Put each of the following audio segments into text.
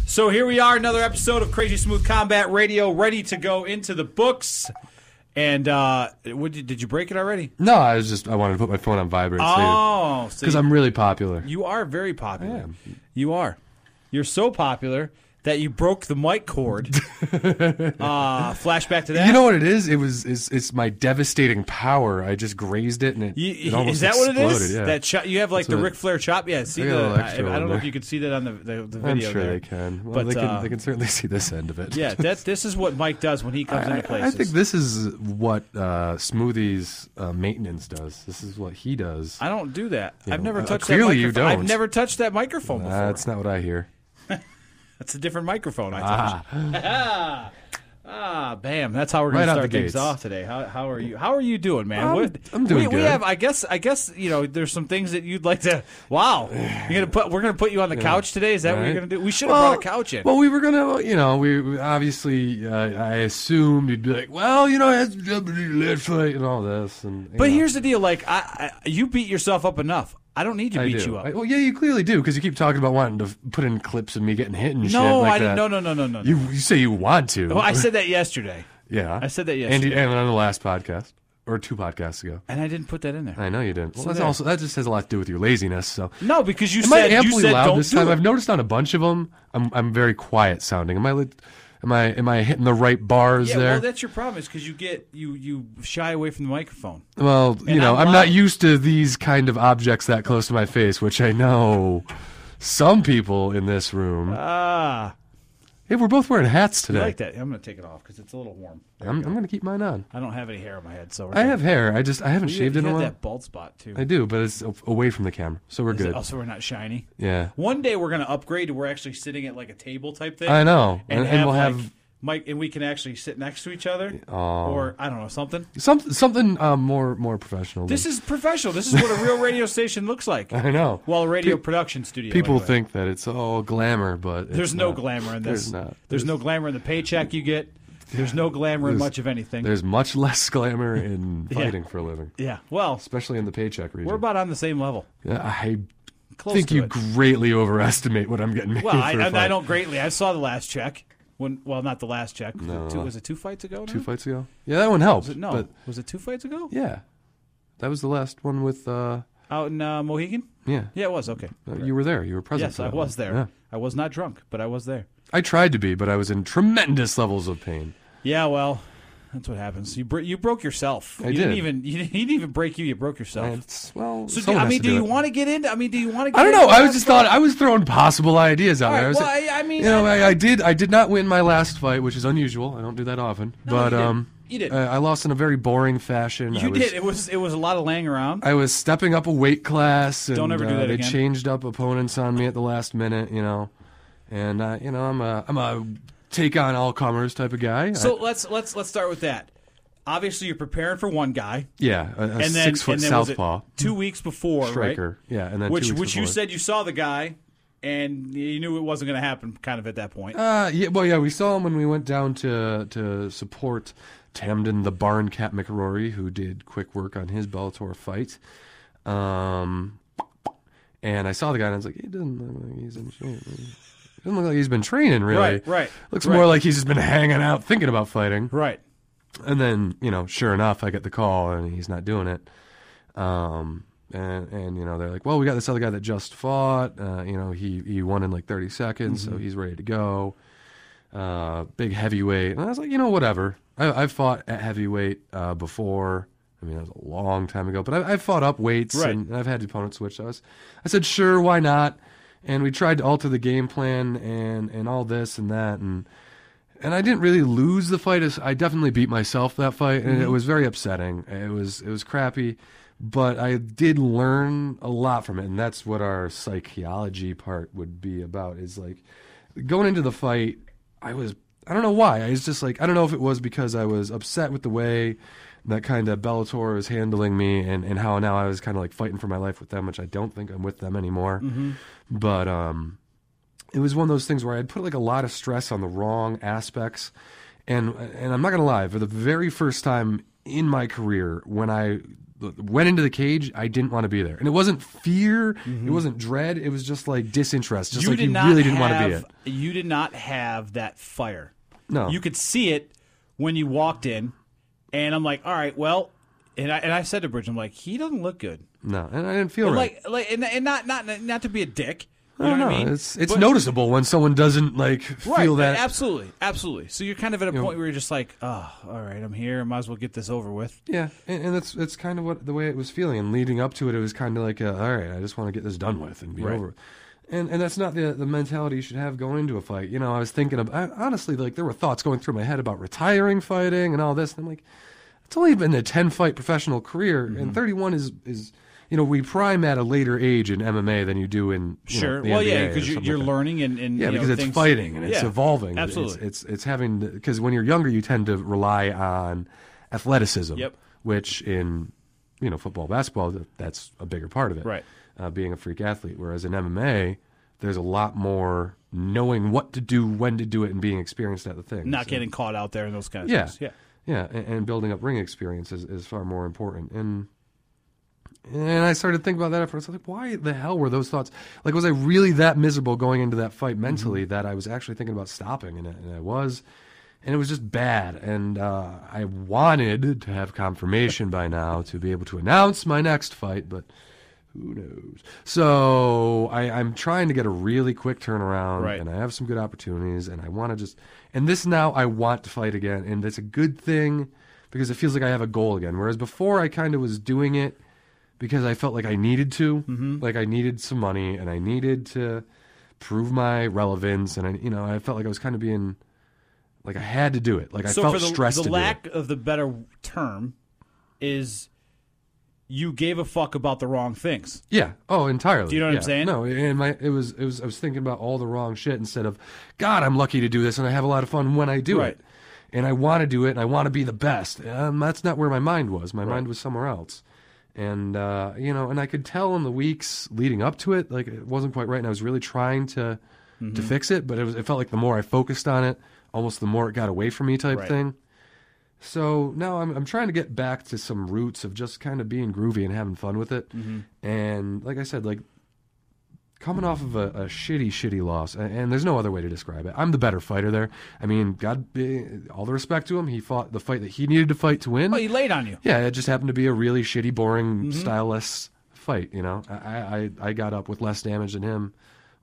So here we are, another episode of Crazy Smooth Combat Radio, ready to go into the books. And did you break it already? No, I wanted to put my phone on vibrate. Oh, because I'm really popular. You are very popular. I am. You are. You're so popular that you broke the mic cord. Flashback to that. You know what it is? It's my devastating power. I just grazed it and it almost is that exploded. What it is? Yeah. That you have like the Ric Flair chop. Yeah, see I don't know if you can see that on the video. I'm sure there. they can. Well, they can certainly see this end of it. Yeah, this is what Mike does when he comes into places. I think this is what Smoothie's maintenance does. This is what he does. I don't do that. I've never touched clearly that microphone. you don't. I've never touched that microphone before. That's not what I hear. That's a different microphone I touched. Bam! That's how we're going to start things off today. How are you? How are you doing, man? I'm doing good. We have, I guess there's some things that you'd like to. Wow, we're gonna put you on the couch today. Is that what you're gonna do? We should have brought a couch in. Well, we were gonna, we obviously, I assumed you'd be like, well, it has to be lead fight and all this, but here's the deal: like, you beat yourself up enough. I don't need to beat you up. Well, yeah, you clearly do, because you keep talking about wanting to put in clips of me getting hit and shit No, like I didn't. that. No. You say you want to. Well, I said that yesterday. Yeah. I said that yesterday. And on the last podcast, or 2 podcasts ago. And I didn't put that in there. I know you didn't. Well, that just has a lot to do with your laziness. So no, because you Am said I amply loud don't this do time? it. I've noticed on a bunch of them, I'm very quiet sounding. Am I hitting the right bars there? Yeah, well, that's your problem. Is because you shy away from the microphone. Well, I'm not used to these kind of objects that close to my face, which I know some people in this room. Hey, we're both wearing hats today. I like that. I'm going to take it off because it's a little warm. I'm going to keep mine on. I don't have any hair on my head, so I have hair. I haven't shaved in a while. You have that bald spot too. I do, but it's away from the camera, so we're good. Also, we're not shiny. Yeah. One day we're going to upgrade to we're actually sitting at like a table type thing. I know, and we'll have Mike, and we can actually sit next to each other, or I don't know, something more professional. This is professional. This is what a real radio station looks like. I know. Well, a radio production studio. People think that it's all glamour, but there's no glamour in this. There's no glamour in the paycheck you get. There's no glamour in much of anything. There's much less glamour in fighting for a living. Yeah, well, especially in the paycheck region. We're about on the same level. Yeah, I think you greatly overestimate what I'm getting paid for. Well, I don't greatly. I saw the last check. Not the last check. No. Was it 2 fights ago? 2 fights ago? Yeah, that one helped. Was it 2 fights ago? Yeah. That was the last one with... out in Mohegan? Yeah. Yeah, it was. Okay. You were there. You were present. Yes, I was there. Yeah. I was not drunk, but I was there. I tried to be, but I was in tremendous levels of pain. Yeah, well... That's what happens. You broke yourself. He didn't even break you. You broke yourself. So do you want to get into? Do you want to? I don't know. I was just thought I was throwing possible ideas out there. I did not win my last fight, which is unusual. I don't do that often. No, but you did. I lost in a very boring fashion. You did. It was a lot of laying around. I was stepping up a weight class. And, don't ever do that they again. They changed up opponents on me at the last minute. And I'm a take on all comers type of guy. So let's start with that. Obviously, you're preparing for one guy. Yeah, a 6 foot southpaw. 2 weeks before, striker. Right? Yeah, and then which 2 weeks before. You said you saw the guy, and you knew it wasn't going to happen. Kind of at that point. We saw him when we went down to support Tamden the Barn Cat McRory, who did quick work on his Bellator fight. And I saw the guy, and I was like, he doesn't look like he's in shape. Doesn't look like he's been training, really. Right. Looks more like he's just been hanging out thinking about fighting. Right. And then, sure enough, I get the call, and he's not doing it. And they're like, well, we got this other guy that just fought. He won in like 30 seconds, so he's ready to go. Big heavyweight. And I was like, whatever. I've fought at heavyweight before. I mean, that was a long time ago. But I've fought up weights, and I've had the opponent switch. So I said, sure, why not? And we tried to alter the game plan and all this and that. And I didn't really lose the fight. I definitely beat myself that fight, and it was very upsetting. It was crappy, but I did learn a lot from it, and that's what our psychology part would be about, is like going into the fight, I don't know why. I was just like, I don't know if it was because I was upset with the way that kind of Bellator is handling me and how now I was kind of like fighting for my life with them, which I don't think I'm with them anymore. But it was one of those things where I'd put like a lot of stress on the wrong aspects. And I'm not going to lie, for the very first time in my career when I went into the cage, I didn't want to be there. And it wasn't fear, it wasn't dread, it was just like disinterest. Just like you really didn't want to be it. You did not have that fire. No. You could see it when you walked in, and I'm like, all right, well, and I said to Bridge, I'm like, he doesn't look good. No, and I didn't feel right. And not to be a dick. You No, know no, what I mean? it's noticeable when someone doesn't feel that. Absolutely. So you're kind of at a point where you're just like, oh, all right, I'm here. I might as well get this over with. Yeah, and it's kind of the way it was feeling. And leading up to it, it was kind of like, all right, I just want to get this done with and be over. And that's not the mentality you should have going into a fight. You know, I was thinking honestly, like there were thoughts going through my head about retiring fighting and all this. And I'm like, it's only been a 10-fight professional career, and 31 is. You know, we prime at a later age in MMA than you do in the NBA because you're learning and because it's things, fighting and it's evolving. Absolutely, it's having because when you're younger, you tend to rely on athleticism, which in football, basketball, that's a bigger part of it. Right, being a freak athlete. Whereas in MMA, there's a lot more knowing what to do, when to do it, and being experienced at the thing. Not getting caught out there and those kind of things. Yeah, and building up ring experience is far more important. And I started thinking about that at first. I was like, why the hell were those thoughts? Like, was I really that miserable going into that fight mentally that I was actually thinking about stopping? And I was. And it was just bad. And I wanted to have confirmation by now to be able to announce my next fight, but who knows? So I'm trying to get a really quick turnaround, and I have some good opportunities, and I want to just... And this now, I want to fight again, and that's a good thing because it feels like I have a goal again. Whereas before, I kind of was doing it because I felt like I needed to, like I needed some money and I needed to prove my relevance, and I felt like I was kind of being, like I had to do it, like I felt stressed to do it. The lack of the better term is you gave a fuck about the wrong things. Yeah. Oh, entirely. Do you know what I'm saying? No, and I was thinking about all the wrong shit instead of, God, I'm lucky to do this and I have a lot of fun when I do it, and I want to do it and I want to be the best. That's not where my mind was. My mind was somewhere else. And, and I could tell in the weeks leading up to it, like it wasn't quite right. And I was really trying to fix it, but it felt like the more I focused on it, almost the more it got away from me type thing. So now I'm trying to get back to some roots of just kind of being groovy and having fun with it. And like I said, like coming off of a shitty loss, and there's no other way to describe it. I'm the better fighter there. I mean, God, all the respect to him. He fought the fight that he needed to fight to win. Oh, he laid on you. Yeah, it just happened to be a really shitty, boring, styleless fight. I got up with less damage than him.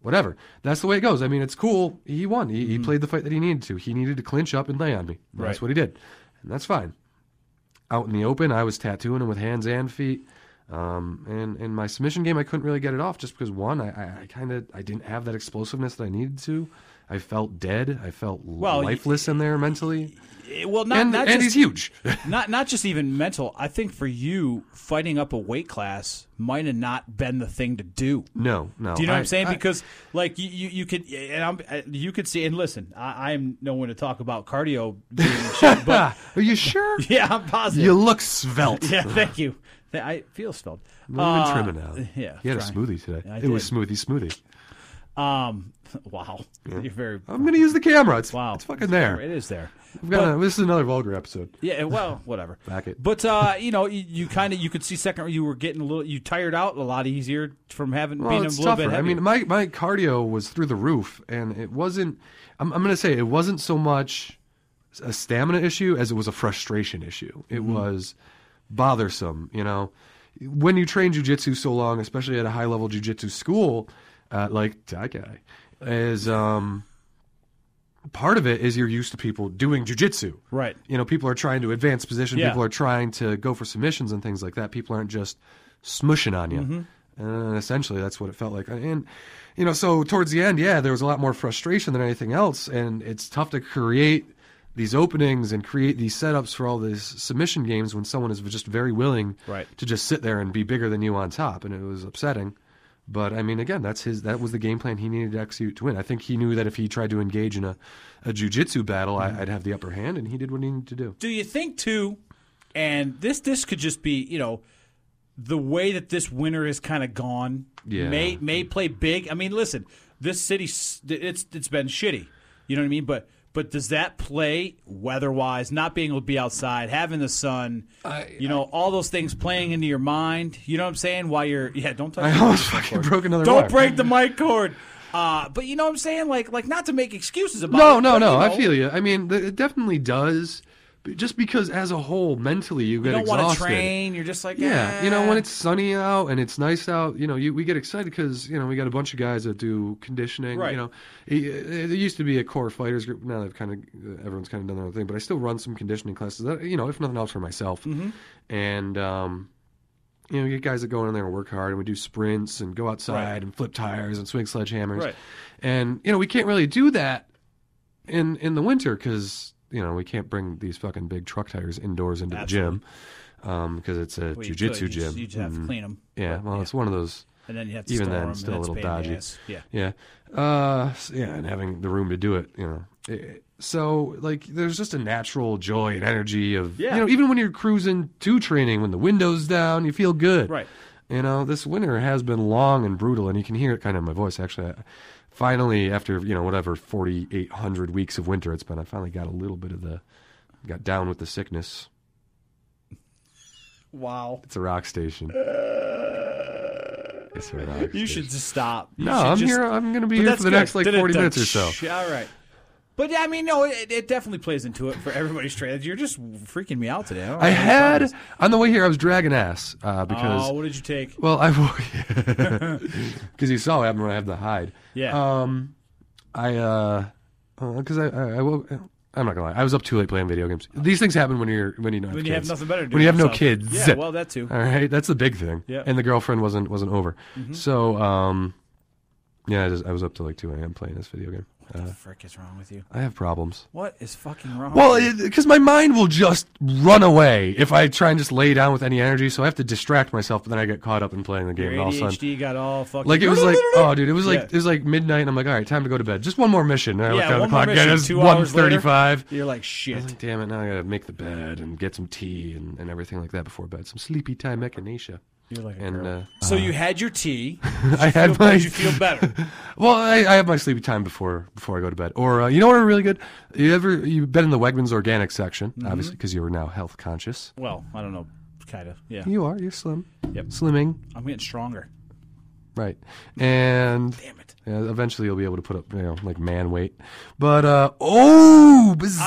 Whatever. That's the way it goes. I mean, it's cool. He won. He played the fight that he needed to. He needed to clinch up and lay on me. That's what he did. And that's fine. Out in the open, I was tattooing him with hands and feet. And in my submission game, I couldn't really get it off just because, one, I didn't have that explosiveness that I needed to. I felt dead. I felt lifeless in there mentally. And he's huge. not just even mental. I think for you, fighting up a weight class might have not been the thing to do. No. Do you know what I'm saying? Because like you could, you could see. And listen, I'm no one to talk about cardio being shit, but are you sure? Yeah, I'm positive. You look svelte. Yeah, thank you. I feel svelte. You've been trimming out. Yeah, he had a smoothie today. It was smoothie. Wow. Yeah. You're very. I'm going to use the camera. It's fucking there. It is there. This is another vulgar episode. Yeah. Well, whatever. Back it. But you could see you were getting you tired out a lot easier from being a little tougher. bit heavier. I mean, my cardio was through the roof, and it wasn't. I'm going to say it wasn't so much a stamina issue as it was a frustration issue. It was bothersome. When you train jiu-jitsu so long, especially at a high-level jiu-jitsu school, like Taikai, is part of it is you're used to people doing jiu-jitsu. Right. People are trying to advance position. Yeah. People are trying to go for submissions and things like that. People aren't just smushing on you. And essentially, that's what it felt like. And, so towards the end, there was a lot more frustration than anything else. And it's tough to create these openings and create these setups for all these submission games when someone is just very willing to just sit there and be bigger than you on top. And it was upsetting. But, I mean, again, that was the game plan he needed to execute to win. I think he knew that if he tried to engage in a jiu-jitsu battle, I'd have the upper hand, and he did what he needed to do. Do you think, too, and this could just be, the way that this winter has kind of gone may play big. I mean, listen, this city, it's been shitty. You know what I mean? But But does that play weather-wise, not being able to be outside, having the sun, all those things playing into your mind? You know what I'm saying? While you're don't touch I almost fucking broke another Don't wire. break the mic cord. But you know what I'm saying? Like not to make excuses about it. No. I feel you. I mean, it definitely does. Just because as a whole, mentally, you get exhausted. You don't want to train. You're just like, when it's sunny out and it's nice out, we get excited because, we got a bunch of guys that do conditioning. Right. There used to be a core fighters group. Now everyone's kind of done their own thing. But I still run some conditioning classes, that, if nothing else for myself. Mm-hmm. And, we get guys that go in there and work hard, and we do sprints and go outside and flip tires and swing sledgehammers. Right. And, we can't really do that in the winter because... we can't bring these fucking big truck tires indoors into the gym because it's a jiu-jitsu gym. You just have to clean them. Yeah, it's one of those. And then you have to even store then, them, still a little dodgy. Yeah. And having the room to do it, So, there's just a natural joy and energy of, even when you're cruising to training, when the window's down, you feel good. Right. This winter has been long and brutal, and you can hear it kind of in my voice, actually. Finally, after, 4,800 weeks of winter it's been, I finally got a little bit of got down with the sickness. Wow. It's a rock station. It's a rock station. You should just stop. I'm here. I'm going to be here for the next 40 minutes or so. All right. But, I mean, no, it definitely plays into it for everybody's trade. You're just freaking me out today. On the way here, I was dragging ass because... Oh, what did you take? Well, because you saw what happened when I had the hide. Yeah. Because I woke... I'm not gonna lie. I was up too late playing video games. These things happen when you don't have kids. You have nothing better to do. When you have no kids. Yeah, well, that too. All right, that's the big thing. Yeah. And the girlfriend wasn't over. Mm-hmm. So, I was up to 2 a.m. playing this video game. What the frick is wrong with you? I have problems. What is fucking wrong? Well, because my mind will just run away if I try and just lay down with any energy. So I have to distract myself, but then I get caught up in playing the game. Your and all of a ADHD sudden, got all fucking... it was it was like midnight. And I'm like, all right, time to go to bed. Just one more mission. And I look down the clock. Yeah, it's 1:35. You're like, shit. I was like, damn it! Now I gotta make the bed and get some tea and everything like that before bed. Some sleepy time echinacea. You're like a girl. So you had your tea. Did you feel better? Well, I have my sleepy time before I go to bed. Or you know what are really good? You've been in the Wegmans organic section, obviously, because you are now health conscious. Well, I don't know, kind of. Yeah. You are. You're slim. Yep. Slimming. I'm getting stronger. Right. And damn it. Eventually you'll be able to put up, man weight. But I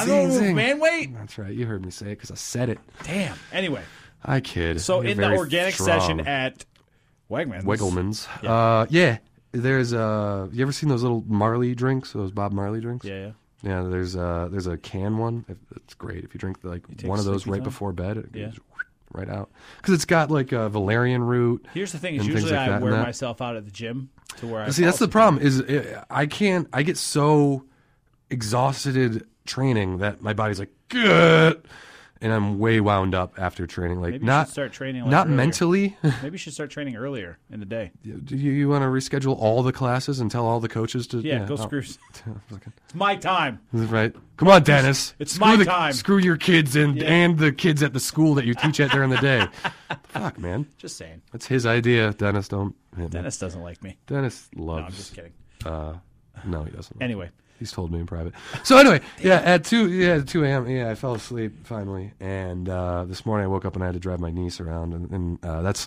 don't man weight. That's right. You heard me say it because I said it. Damn. Anyway. I kid. So in the organic session at Wegmans. Yeah. There's you ever seen those little Marley drinks? Those Bob Marley drinks? Yeah. Yeah, there's a can one. It's great if you drink one of those right before bed. It goes right out because it's got valerian root. Here's the thing: is usually I wear myself out at the gym to where I see. That's the problem. Is I get so exhausted training that my body's like good. And I'm way wound up after training. Maybe you should start training not earlier. Mentally. Maybe you should start training earlier in the day. Do you want to reschedule all the classes and tell all the coaches to? Yeah, go screw. It's my time. Right. Come on, Dennis. It's my time. Screw your kids and the kids at the school that you teach at during the day. Fuck, man. Just saying. That's his idea. Dennis, don't. Dennis doesn't like me. Dennis loves. No, I'm just kidding. No, he doesn't. Anyway. He's told me in private. So anyway, at 2 a.m. I fell asleep finally, and this morning I woke up and I had to drive my niece around, and that's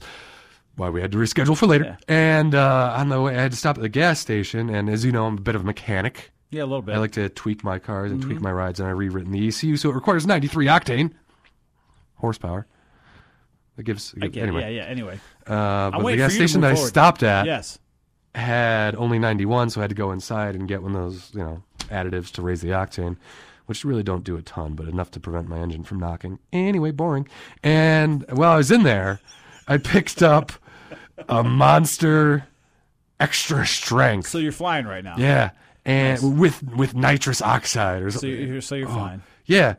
why we had to reschedule for later. Yeah. And on the way, I had to stop at the gas station, and as you know, I'm a bit of a mechanic. Yeah, a little bit. I like to tweak my cars and tweak my rides, and I've rewritten the ECU, so it requires 93 octane horsepower. It gives anyway. Yeah. Anyway, but the gas station that I stopped at. Yes. Had only 91, so I had to go inside and get one of those, additives to raise the octane, which really don't do a ton, but enough to prevent my engine from knocking. Anyway, boring. And while I was in there, I picked up a Monster Extra Strength. So you're flying right now. Yeah, and with nitrous oxide or something. So you're flying. Yeah.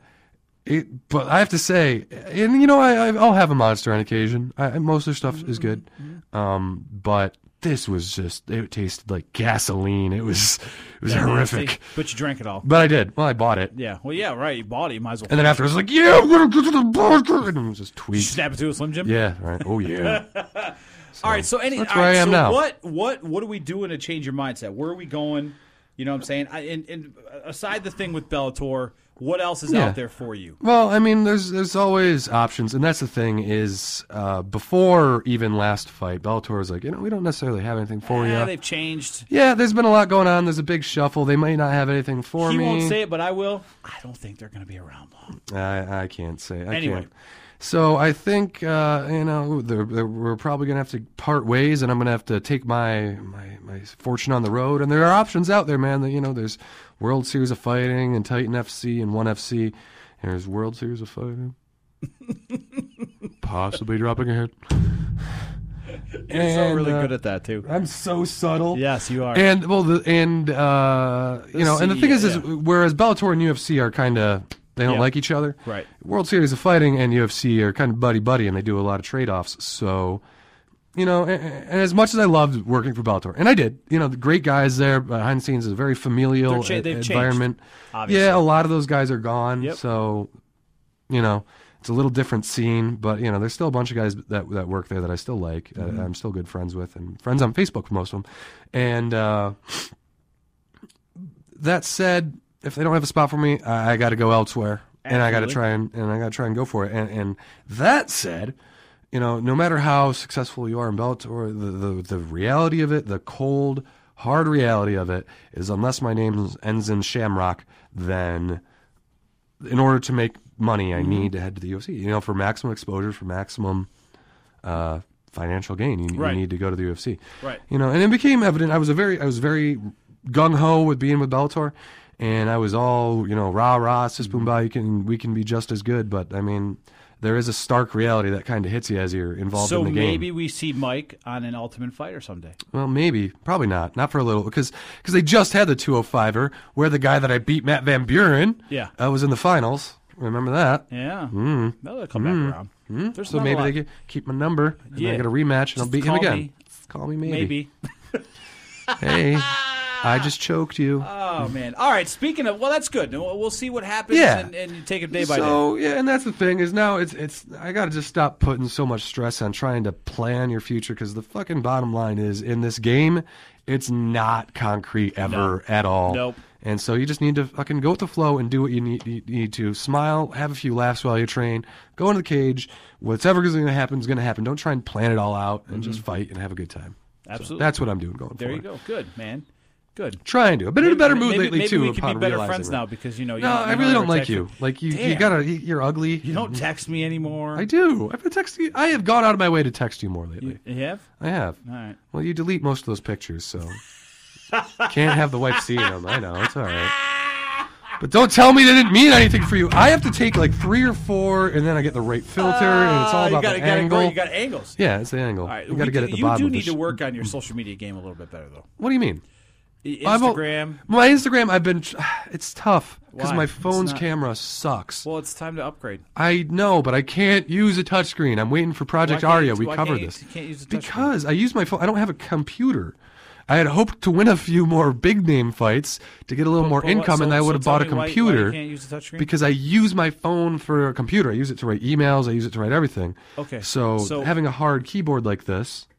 But I have to say, and I'll have a Monster on occasion. Most of their stuff is good, but this was it tasted like gasoline. It was horrific. Nasty. But you drank it all. But I did. Well, I bought it. Yeah. Well, yeah, right. You bought it. You might as well. And then after I was like, yeah, I'm going to go to the bar. And it was just tweaked. Snap it to a Slim Jim? Yeah, right. Oh, yeah. All right. So that's where I am now. What are we doing to change your mindset? Where are we going? You know what I'm saying? And aside the thing with Bellator, what else is Yeah. out there for you? Well, I mean, there's always options, and that's the thing is before even last fight, Bellator was like, we don't necessarily have anything for you. They've changed. Yeah, there's been a lot going on. There's a big shuffle. They might not have anything for He me. won't say it, but I will. I don't think they're going to be around long. I can't say. I Anyway. can't. So I think we're probably gonna have to part ways, and I'm gonna have to take my fortune on the road. And there are options out there, man. That there's World Series of Fighting and Titan FC and ONE FC. There's World Series of Fighting, possibly dropping a hit. You're so really good at that too. I'm so subtle. Yes, you are. And and the thing is, whereas Bellator and UFC are kind of. They don't like each other. Right. World Series of Fighting and UFC are kind of buddy-buddy, and they do a lot of trade-offs. So, and as much as I loved working for Bellator, and I did, the great guys there behind the scenes, is a very familial they've environment. changed, obviously. Yeah, a lot of those guys are gone. Yep. So, it's a little different scene, but, there's still a bunch of guys that work there that I still like, I'm still good friends with, and friends on Facebook with most of them. And that said, if they don't have a spot for me, I got to go elsewhere, and I got to try and go for it. And that said, no matter how successful you are in Bellator, the reality of it, the cold, hard reality of it, is unless my name ends in Shamrock, then in order to make money, I need to head to the UFC. For maximum exposure, for maximum financial gain, you need to go to the UFC. Right. And it became evident. I was very gung ho with being with Bellator. And I was all, rah, sis, boom, bah, we can be just as good. But, I mean, there is a stark reality that kind of hits you as you're involved in the game. So maybe we see Mike on an Ultimate Fighter someday. Well, maybe. Probably not. Not for a little. Because they just had the 205er where the guy that I beat, Matt Van Buren, was in the finals. Remember that? Yeah. They'll come back around. So maybe they keep my number, and I get a rematch, and I'll beat him again. Call me maybe. Hey. I just choked you. Oh, man. All right, speaking of, that's good. We'll see what happens and you take it day by day. So, and that's the thing is now it's I got to just stop putting so much stress on trying to plan your future, because the fucking bottom line is in this game, it's not concrete ever at all. Nope. And so you just need to fucking go with the flow and do what you need to. Smile, have a few laughs while you train, go into the cage. Whatever is going to happen is going to happen. Don't try and plan it all out and just fight and have a good time. Absolutely. So that's what I'm doing going there forward. There you go. Good, man. Good. Trying to. I've been in a better mood lately too. Maybe we can be better realizing friends that. now because No, I really don't like you. Like you're ugly. You don't text me anymore. I do. I've been texting you. I have gone out of my way to text you more lately. You have? I have. All right. Well, you delete most of those pictures, so can't have the wife seeing them. I know, it's all right. But don't tell me they didn't mean anything for you. I have to take like 3 or 4, and then I get the right filter, and it's all about the angle. You got angles. Yeah, it's the angle. All right. You got to get at the bottom. You do need to work on your social media game a little bit better, though. What do you mean? Instagram. My Instagram, it's tough because Why? my phone's camera sucks. Well, it's time to upgrade. I know, but I can't use a touchscreen. I'm waiting for Project Aria. We covered this. You can't use a touchscreen? Because I use my phone. I don't have a computer. I had hoped to win a few more big name fights to get a little more income, and I would have bought a computer. Why you can't use a touchscreen? Because I use my phone for a computer. I use it to write emails. I use it to write everything. Okay. So having a hard keyboard like this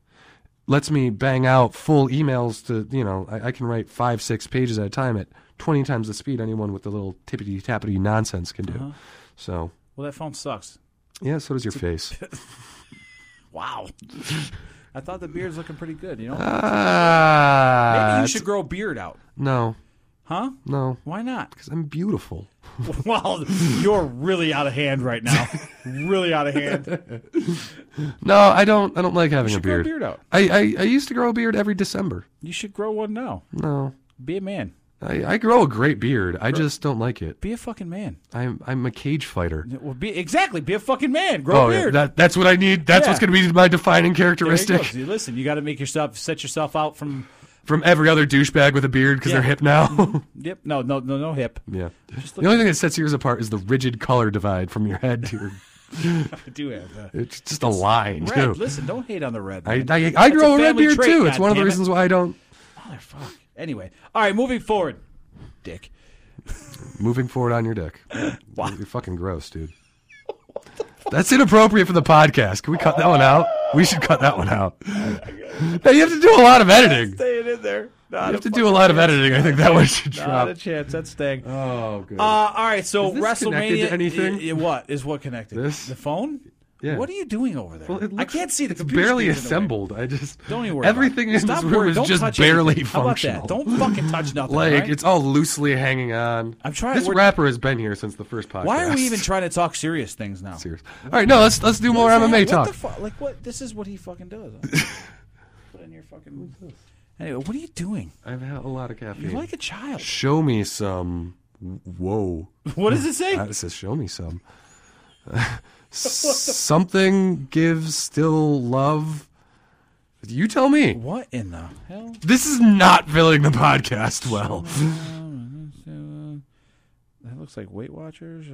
lets me bang out full emails to, I can write 5-6 pages at a time at 20 times the speed anyone with the little tippity-tappity nonsense can do. So. Well, that phone sucks. Yeah, so does your face. Wow. I thought the beard's looking pretty good, Maybe you should grow a beard out. No. Huh? No. Why not? Because I'm beautiful. Well, you're really out of hand right now. Really out of hand. No, I don't like having a beard. Grow a beard out. I used to grow a beard every December. You should grow one now. No. Be a man. I grow a great beard. I just don't like it. Be a fucking man. I'm a cage fighter. Well, be a fucking man. Grow a beard. Yeah, that's what I need. That's what's going to be my defining characteristic. Listen, you got to set yourself out from every other douchebag with a beard because they're hip now. Yep. No hip. Yeah. The only thing that sets yours apart is the rigid color divide from your head to your. I do have that. It's just a line red, too. Listen, don't hate on the red. I grow a red beard trait, too. It's one of the reasons why I don't. Motherfucker. Anyway, all right, moving forward, dick. Moving forward on your dick. Wow. You're fucking gross, dude. That's inappropriate for the podcast. Can we cut that one out? We should cut that one out. Now, you have to do a lot of editing. Staying in there. have to do a lot of editing. I think that one should drop. Not a chance. That's staying. Oh, good. All right, so Is this WrestleMania. connected to anything? What is what connected? This? The phone? Yeah. What are you doing over there? Well, it I looks, can't see the it's computer barely screen's in the way. assembled. I just Don't even worry. everything in this room is just barely functional. How about that? Don't fucking touch nothing. Like right? it's all loosely hanging on. I'm trying. This rapper has been here since the first podcast. Why are we even trying to talk serious things now? Serious. All right, no, let's do more What is MMA that? talk. What the fuck? Like what? This is what he fucking does. Put in your fucking. Anyway, what are you doing? I've had a lot of caffeine. You're like a child. Show me some. Whoa. What does it say? It says show me some. Something gives still love. You tell me. What in the hell? This is not filling the podcast well. That looks like Weight Watchers.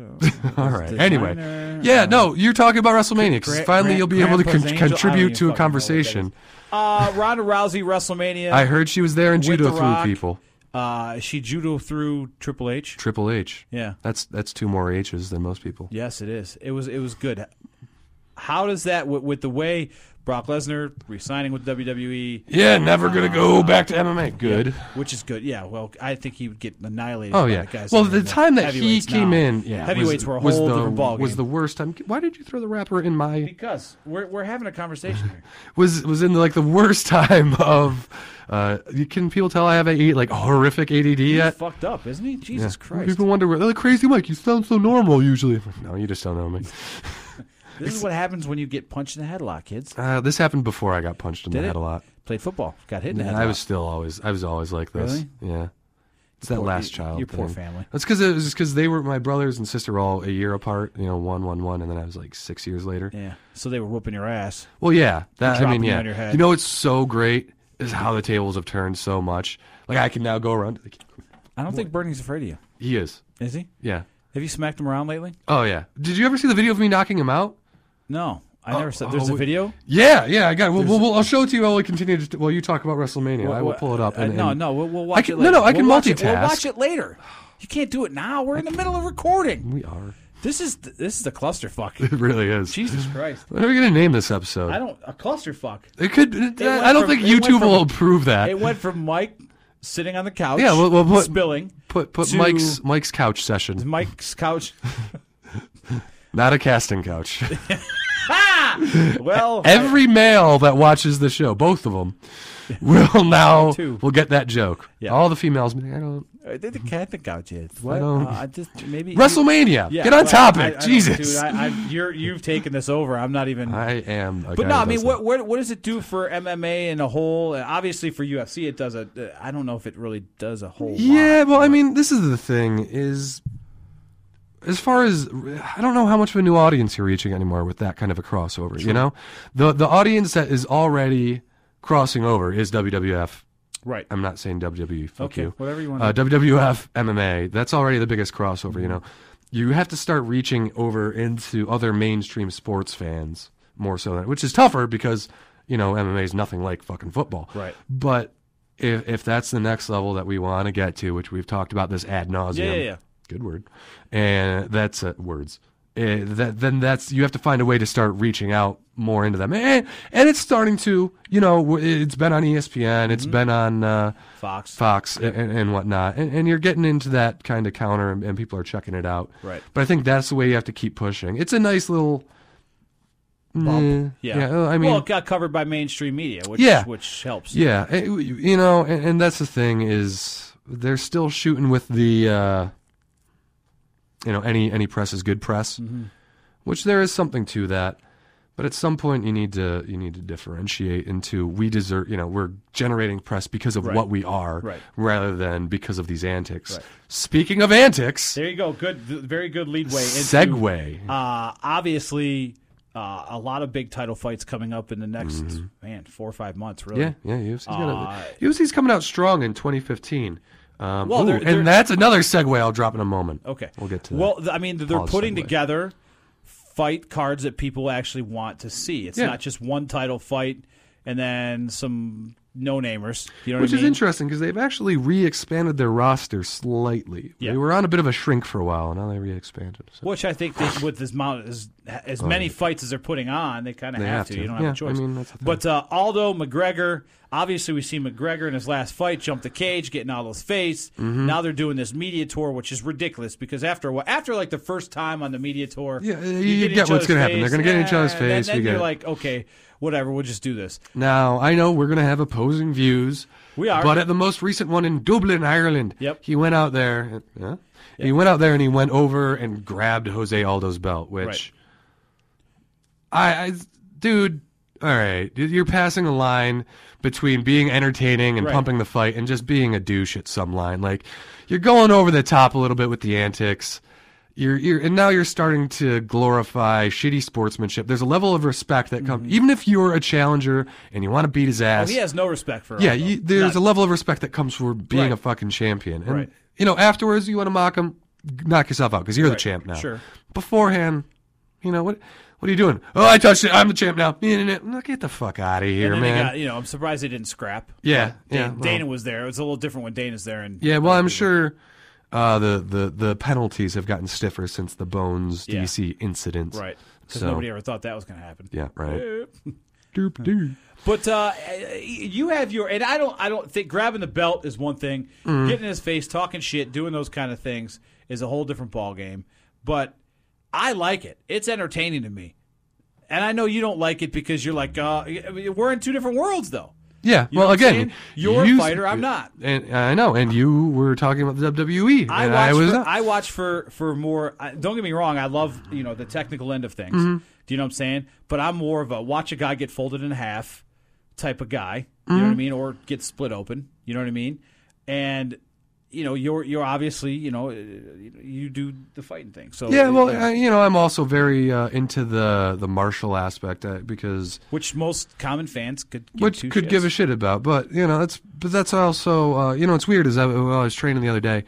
All right. Anyway, yeah, no, you're talking about WrestleMania because finally you'll be able to contribute to a conversation. Ronda Rousey, WrestleMania. I heard she was there and With judo The Rock. through people. She judo through Triple H. Triple H. Yeah. That's 2 more H's than most people. Yes, it is. It was good. How does that with the way Brock Lesnar re-signing with WWE? Yeah, never gonna go back to MMA. Good. Yeah, which is good. Yeah. Well, I think he would get annihilated. Oh by yeah. the guys Well, that are the in time that he heavyweights came now. in, yeah, heavyweights were a whole different ballgame. Was the worst time. Why did you throw the rapper in my? Because we're having a conversation here. Was in like the worst time of. Can people tell I have horrific ADD He's yet? fucked up, isn't he? Jesus Christ. People wonder, like, crazy Mike, you sound so normal usually. No, you just don't know me. This is what happens when you get punched in the head a lot, kids. This happened before I got punched in the head a lot. Played football, got hit in the head. I was always like this. Really? Yeah. It's that last child. Your poor thing. family. That's because they were my brothers and sister were all a year apart. One, and then I was like 6 years later. Yeah. So they were whooping your ass. Well, yeah. Dropping you on your head. You know what's so great is how the tables have turned so much. Like I can now go around. I don't think Bernie's afraid of you. He is. Is he? Yeah. Have you smacked him around lately? Oh yeah. Did you ever see the video of me knocking him out? No, I never said. There's a video. Yeah, I got it. I'll show it to you while we continue. While you talk about WrestleMania, I will pull it up. No, we'll watch it I later. can multitask. We'll watch it later. You can't do it now. We're in the middle of recording. We are. This is the clusterfuck. It really is. Jesus Christ. What are we gonna name this episode? A clusterfuck. It could. I don't think YouTube will approve that. It went from Mike sitting on the couch. Yeah, we'll put spilling. Put to Mike's couch session. Mike's couch. Not a casting couch. Well, every male that watches the show, both of them, will get that joke. Yeah. All the females, I don't. The casting couch is. What? Maybe WrestleMania. Get on topic. Jesus, dude, you've taken this over. I'm not even. I am. But no, I mean, what does it do for MMA in a whole? Obviously, for UFC, it does I don't know if it really does a whole. Yeah, lot, well, I mean, this is the thing is. As far as I don't know how much of a new audience you're reaching anymore with that kind of a crossover. True. You know, the audience that is already crossing over is WWF. Right. I'm not saying WWE. Fuck you. Whatever you want. WWF MMA. That's already the biggest crossover. Mm-hmm. You know, you have to start reaching over into other mainstream sports fans more so than, which is tougher because MMA is nothing like fucking football. Right. But if that's the next level that we want to get to, which we've talked about this ad nauseum. Yeah. Good word. And that's words. Then you have to find a way to start reaching out more into them. And it's starting to, it's been on ESPN, it's been on Fox and whatnot. And you're getting into that kind of counter and people are checking it out. Right. But I think that's the way you have to keep pushing. It's a nice little bump. Yeah. I mean, it got covered by mainstream media, which helps. Yeah. And that's the thing is they're still shooting with the any press is good press, which there is something to that. But at some point, you need to differentiate into we deserve. We're generating press because of what we are, rather than because of these antics. Right. Speaking of antics, there you go. Good, very good leadway. Segue. Obviously, a lot of big title fights coming up in the next 4 or 5 months. Really, yeah. UFC's coming out strong in 2015. They're, and that's another segue I'll drop in a moment. Okay. We'll get to that. Well, I mean, they're putting together fight cards that people actually want to see. It's not just one title fight and then some no-namers. You know Which what I is mean? interesting because they've actually re-expanded their roster slightly. Yeah. They were on a bit of a shrink for a while, and now they re-expanded. So. Which I think with this amount, as many fights as they're putting on, they kind of have to. You don't have a choice. I mean, that's the thing. But Aldo, McGregor, obviously we see McGregor in his last fight jump the cage, getting Aldo's face. Mm-hmm. Now they're doing this media tour, which is ridiculous because after like the first time on the media tour, Yeah, you get what's going to happen. They're going to get in each other's face. Then we get you're it. like, okay, whatever, we'll just do this. Now, I know we're going to have opposing views. We are. But at the most recent one in Dublin, Ireland, Yep. he went out there. He went out there and he went over and grabbed Jose Aldo's belt, which dude, all right, you're passing a line between being entertaining and Right. pumping the fight and just being a douche at some line. Like, you're going over the top a little bit with the antics. And now you're starting to glorify shitty sportsmanship. There's a level of respect that comes, even if you're a challenger and you want to beat his ass. He has no respect for Yeah, Aldo. there's None. a level of respect that comes for being Right. a fucking champion. And, Right. Afterwards, you want to mock him, knock yourself out because you're the Right. champ now. Sure. Beforehand, what are you doing? Oh, I touched it. I'm the champ now. Get the fuck out of here, And then man. they got, I'm surprised they didn't scrap. Yeah, But yeah, Dana was there. It was a little different when Dana's there. And Yeah, well, I'm sure the penalties have gotten stiffer since the Bones Yeah. DC incident. Right. Because So- nobody ever thought that was going to happen. Yeah, right. Doop doop. But you have and I don't think grabbing the belt is one thing. Getting in his face, talking shit, doing those kind of things is a whole different ball game. But I like it. It's entertaining to me. And I know you don't like it because you're like, we're in two different worlds, though. Yeah, You know well, what I'm again, saying? You're a fighter, I'm not. And I know, and you were talking about the WWE, and I was not. I watch for more. Don't get me wrong. I love the technical end of things. Mm-hmm. Do you know what I'm saying? But I'm more of a watch a guy get folded in half type of guy. You Mm-hmm. know what I mean? Or get split open. You know what I mean? And you're obviously you do the fighting thing. So Yeah, well, I'm also very into the martial aspect because which most common fans could give a shit about, but that's also it's weird. I was training the other day,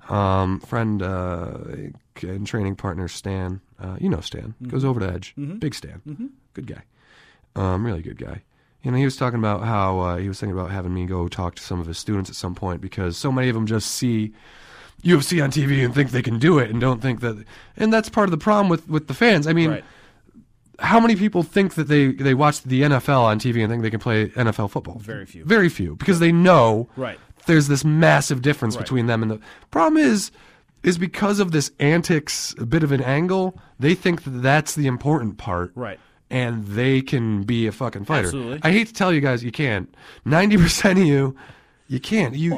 friend and training partner Stan, Stan goes over to Edge, big Stan, good guy, really good guy. He was talking about how he was thinking about having me go talk to some of his students at some point because so many of them just see UFC on TV and think they can do it and don't think that. And that's part of the problem with the fans. I mean, Right. how many people think that they watch the NFL on TV and think they can play NFL football? Very few. Very few, because they know Right. there's this massive difference Right. between them and the problem is because of this antics, a bit of an angle, they think that that's the important part. Right. And they can be a fucking fighter. Absolutely. I hate to tell you guys, you can't. 90% of you can't. You're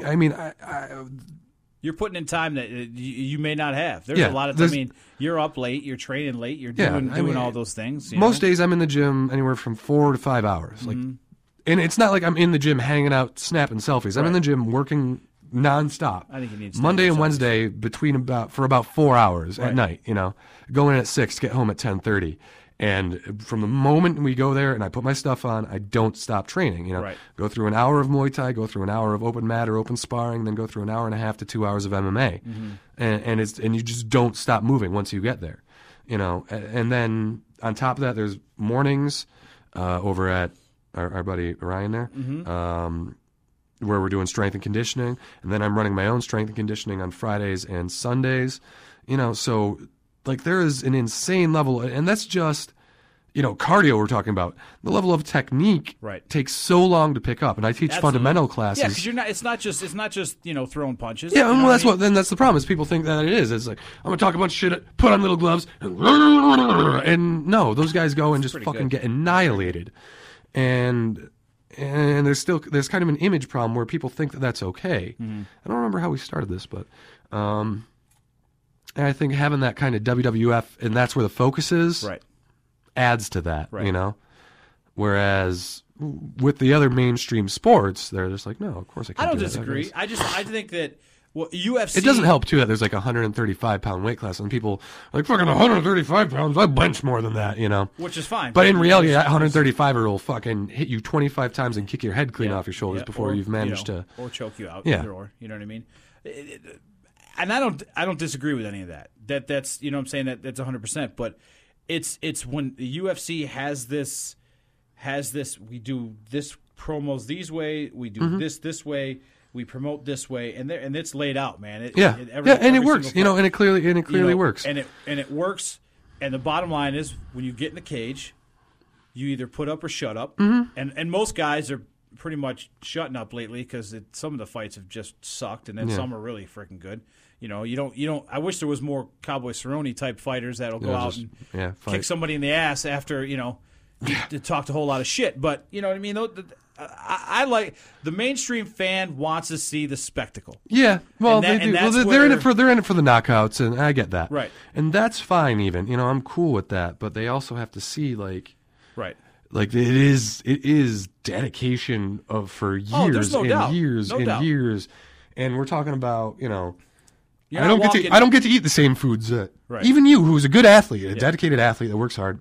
putting in time that you may not have. There's Yeah, a lot of. there's- I mean, you're up late. You're training late. You're Yeah, doing all those things. you Most know? days I'm in the gym anywhere from 4 to 5 hours. Mm-hmm. And it's not like I'm in the gym hanging out, snapping selfies. I'm in Right. the gym working nonstop. I think you need to Monday snap and selfies. Wednesday for about 4 hours Right. at night. Going in at 6, get home at 10:30. And from the moment we go there and I put my stuff on, I don't stop training. Right. Go through an hour of Muay Thai, go through an hour of open mat or open sparring, then go through an hour and a half to 2 hours of MMA, and you just don't stop moving once you get there. And then on top of that, there's mornings over at our buddy Ryan there, where we're doing strength and conditioning, and then I'm running my own strength and conditioning on Fridays and Sundays. So. Like, there is an insane level, and that's just, cardio we're talking about. The level of technique Right. takes so long to pick up, and I teach Absolutely. fundamental classes. Yeah, because you're not. It's not just throwing punches. Yeah, you know well, that's I mean? what. Then that's the problem is people think that it is. It's like I'm gonna talk a bunch of shit, put on little gloves, and no, those guys go and just pretty fucking good. get annihilated, and there's kind of an image problem where people think that that's okay. Mm-hmm. I don't remember how we started this, but and I think having that kind of WWF and that's where the focus is, Right. adds to that. Right. Whereas with the other mainstream sports, they're just like, no, of course I can't. I don't do that. disagree. I think that UFC. It doesn't help too that there's like a 135-pound weight class, and people are like, fucking 135 pounds. I bench more than that, which is fine. But in reality, that 135er will fucking hit you 25 times and kick your head clean Yeah, off your shoulders yeah, before or, you've managed to. or choke you out. Yeah. Either or, you know what I mean? And I don't disagree with any of that. That's what I'm saying, that's 100%. But it's when the UFC has this has this. We do this promos these way. We do this way. We promote this way, and it's laid out, man. And it works, and it clearly works, and it works. And the bottom line is, when you get in the cage, you either put up or shut up. And most guys are pretty much shutting up lately because some of the fights have just sucked, and then some are really freaking good. You don't. I wish there was more Cowboy Cerrone type fighters that'll go out and kick somebody in the ass after to talk a whole lot of shit. But you know what I mean. I like the mainstream fan wants to see the spectacle. Yeah, well, they do. Well, they're in it for the knockouts, and I get that. Right, and that's fine. Even I'm cool with that. But they also have to see right. Like it is dedication for years and years and years, and we're talking about I don't get to eat the same foods that even you, who's a good athlete, a dedicated athlete that works hard.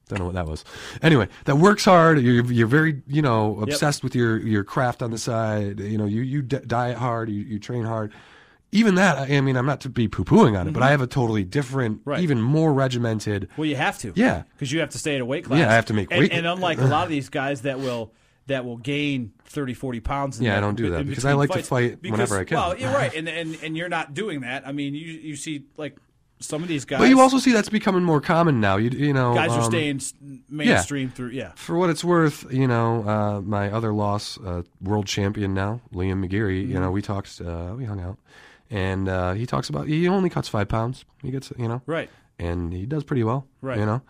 Don't know what that was. Anyway, that works hard. You're very obsessed with your craft on the side. You diet hard. You train hard. Even that, I mean, I'm not to be poo-pooing on it, but I have a totally different, even more regimented. Well, you have to. Yeah. Because you have to stay at a weight class. Yeah, I have to make weight. And unlike a lot of these guys that will gain 30, 40 pounds. I don't do that because I like to fight whenever I can. Well, you're right. And you're not doing that. I mean, you see, like, some of these guys. But you also see that's becoming more common now. Guys are staying mainstream through. Yeah. For what it's worth, my other loss, world champion now, Liam McGeary. We talked, we hung out, and he talks about he only cuts 5 pounds. He gets right, and he does pretty well. Right.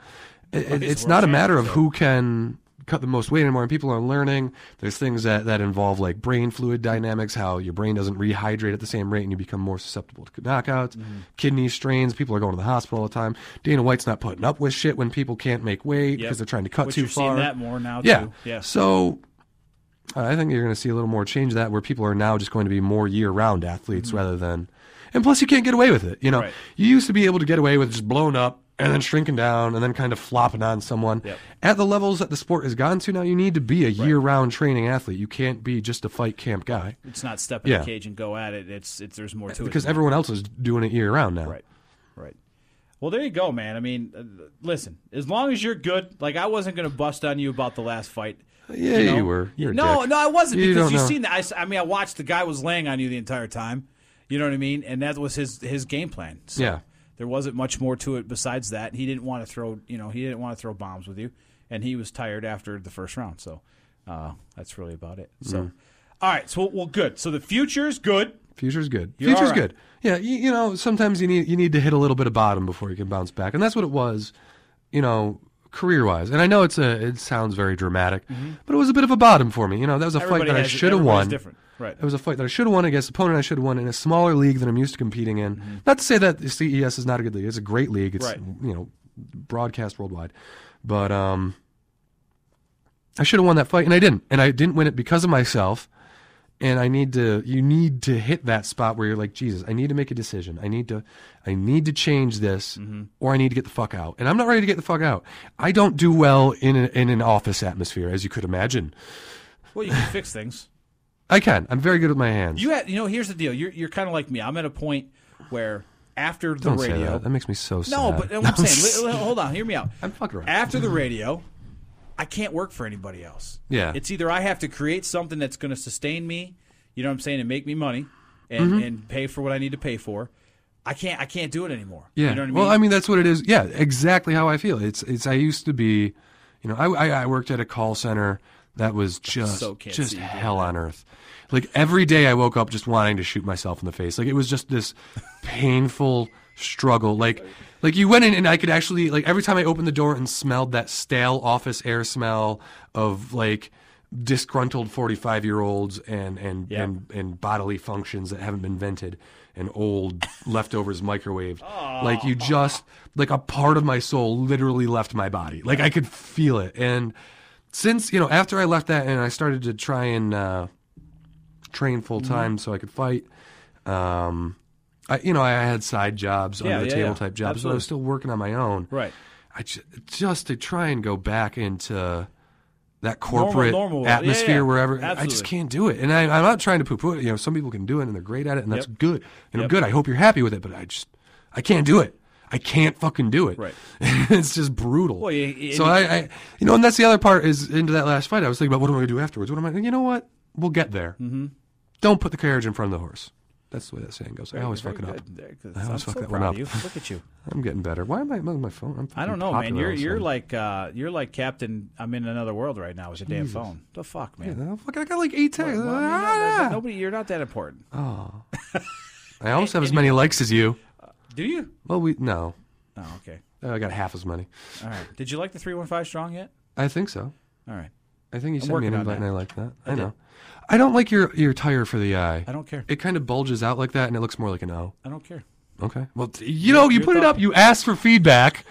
It's not a matter of who can cut the most weight anymore, and people are learning. There's things that involve like brain fluid dynamics, how your brain doesn't rehydrate at the same rate and you become more susceptible to knockouts, kidney strains. People are going to the hospital all the time. Dana White's not putting up with shit when people can't make weight because they're trying to cut too far. You're seeing that more now too. Yeah. So I think you're going to see a little more change of that, where people are now just going to be more year-round athletes rather than. And plus, you can't get away with it. You used to be able to get away with just blowing up and then shrinking down and then kind of flopping on someone. Yep. At the levels that the sport has gone to now, you need to be a year-round training athlete. You can't be just a fight camp guy. It's not step in the cage and go at it. There's more to it. Because everyone else is doing it year-round now. Right. Well, there you go, man. I mean, listen, as long as you're good, like I wasn't going to bust on you about the last fight. Yeah, you were. You're no, I wasn't, because you've seen that. I mean, I watched the guy was laying on you the entire time. You know what I mean? And that was his game plan. So. Yeah. There wasn't much more to it besides that. He didn't want to throw bombs with you, and he was tired after the first round. So that's really about it. So, all right. So good. So the future's good. Future's good. Future's good. Yeah. Sometimes you need to hit a little bit of bottom before you can bounce back, and that's what it was. Career-wise, and I know it sounds very dramatic, but it was a bit of a bottom for me. That was a fight that I should have won. Different. Right. It was a fight that I should have won against an opponent I should have won in a smaller league than I'm used to competing in. Not to say that the CES is not a good league. It's a great league. It's broadcast worldwide. But I should have won that fight, and I didn't. And I didn't win it because of myself. And you need to hit that spot where you're like, Jesus, I need to make a decision. I need to change this, or I need to get the fuck out. And I'm not ready to get the fuck out. I don't do well in an office atmosphere, as you could imagine. Well, you can fix things. I can. I'm very good with my hands. Here's the deal. You're kind of like me. I'm at a point where after the radio. Don't say that. That makes me so sad. No, but what I'm saying, hold on, hear me out. I'm fucking around. After the radio, I can't work for anybody else. Yeah. It's either I have to create something that's going to sustain me, you know what I'm saying, and make me money, and pay for what I need to pay for. I can't do it anymore. Yeah. You know what I mean? Well, I mean, that's what it is. Yeah, exactly how I feel. It's I used to be, I worked at a call center that was just hell on earth. Like every day I woke up just wanting to shoot myself in the face. Like it was just this painful struggle. Like you went in and I could actually, like every time I opened the door and smelled that stale office air smell of like disgruntled 45-year-olds and bodily functions that haven't been vented and old leftovers microwaved. Like you just, like a part of my soul literally left my body. Like I could feel it. And since, after I left that and I started to try and train full time so I could fight, I had side jobs, under the table type jobs, but I was still working on my own. Right. I just to try and go back into that corporate normal atmosphere wherever. Absolutely. I just can't do it. And I'm not trying to poo-poo it. Some people can do it and they're great at it, and that's good. Good. I hope you're happy with it, but I can't do it. I can't fucking do it. Right. It's just brutal. Well, so I, and that's the other part is into that last fight. I was thinking about what am I going to do afterwards? What am I? You know what? We'll get there. Mm-hmm. Don't put the carriage in front of the horse. That's the way that saying goes. I always fuck it up. I always fuck that one up. Look at you. I'm getting better. Why am I on my phone? I don't know, man. You're like Captain. I'm in another world right now with your damn phone. The fuck, man. Yeah, I got like 8 tags. Nobody. You're not that important. Oh. I almost have as many likes as you. Do you? Well, no. Oh, okay. I got half as many. All right. Did you like the 315 Strong yet? I think so. All right. I think you sent me an invite, and I like that. I know. did. I don't like your tire for the eye. I don't care. It kind of bulges out like that, and it looks more like an O. I don't care. Okay. Well, you put it up. You asked for feedback.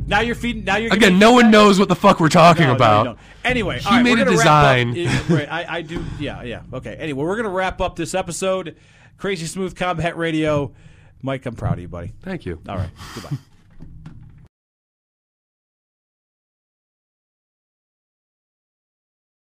Now you're feeding. Now you're again. No one knows what the fuck we're talking about. No. Anyway, he made a design. Right. I do. Yeah. Okay. Anyway, we're gonna wrap up this episode. Crazy Smooth Combat Radio. Mike, I'm proud of you, buddy. Thank you. All right. Goodbye.